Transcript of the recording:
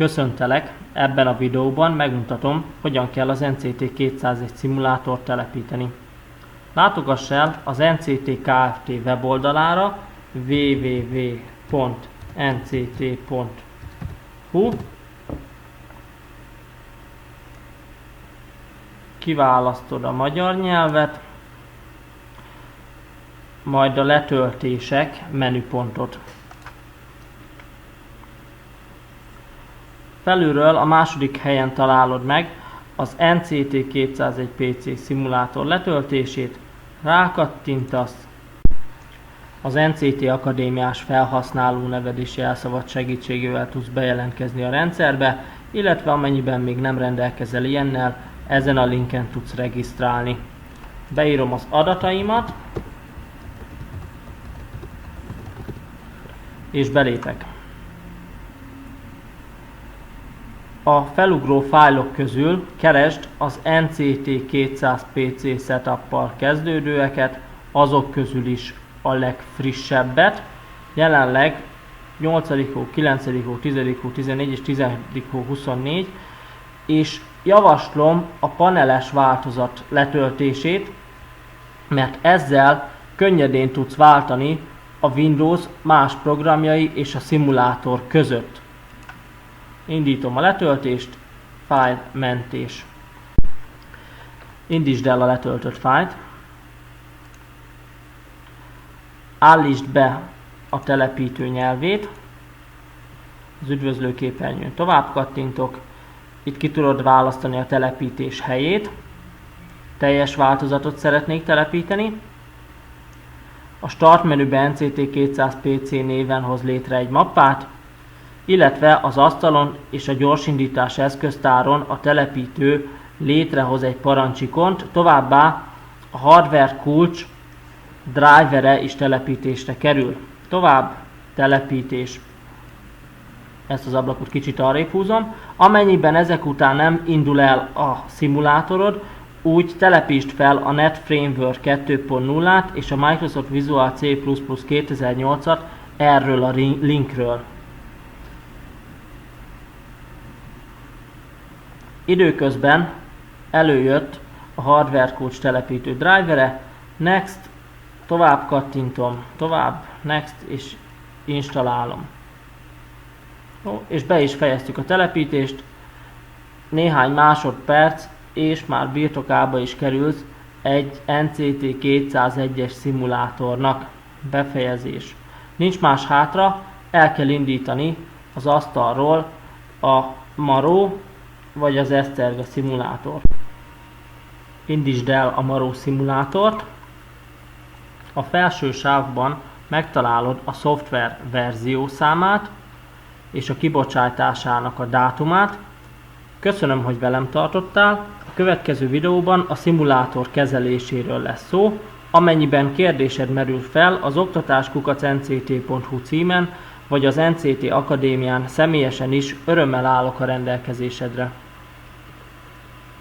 Köszöntelek! Ebben a videóban megmutatom, hogyan kell az NCT201 szimulátort telepíteni. Látogass el az NCT Kft. Weboldalára www.nct.hu. Kiválasztod a magyar nyelvet, majd a letöltések menüpontot. Felülről a második helyen találod meg az NCT201 PC szimulátor letöltését, rákattintasz, az NCT Akadémiás felhasználó neved és jelszavad segítségével tudsz bejelentkezni a rendszerbe, illetve amennyiben még nem rendelkezel ilyennel, ezen a linken tudsz regisztrálni. Beírom az adataimat, és belépek. A felugró fájlok közül keresd az NCT200 PC setuppal kezdődőeket, azok közül is a legfrissebbet. Jelenleg 8. hó, 9. hó, 10. hó, 14 és 10. hó 24, és javaslom a paneles változat letöltését, mert ezzel könnyedén tudsz váltani a Windows más programjai és a szimulátor között. Indítom a letöltést, fájlmentés. Indítsd el a letöltött fájlt. Állítsd be a telepítő nyelvét. Az üdvözlőképernyőn tovább kattintok. Itt ki tudod választani a telepítés helyét. Teljes változatot szeretnék telepíteni. A Start menüben NCT200 PC néven hoz létre egy mappát, illetve az asztalon és a gyorsindítás eszköztáron a telepítő létrehoz egy parancsikont, továbbá a hardware kulcs drivere is telepítésre kerül. Tovább telepítés. Ezt az ablakot kicsit arrébb húzom. Amennyiben ezek után nem indul el a szimulátorod, úgy telepítsd fel a Net Framework 2.0-át és a Microsoft Visual C++ 2008-at erről a linkről. Időközben előjött a hardware kulcs telepítő drivere, next, tovább kattintom, tovább, next, és installálom. Jó, és be is fejeztük a telepítést, néhány másodperc, és már birtokába is kerülsz egy NCT201-es szimulátornak. Befejezés. Nincs más hátra, el kell indítani az asztalról a Maró vagy az Eszterga szimulátor. Indítsd el a Maró szimulátort. A felső sávban megtalálod a szoftver verziószámát és a kibocsátásának a dátumát. Köszönöm, hogy velem tartottál. A következő videóban a szimulátor kezeléséről lesz szó. Amennyiben kérdésed merül fel, az oktatás@nct.hu címen vagy az NCT Akadémián személyesen is örömmel állok a rendelkezésedre.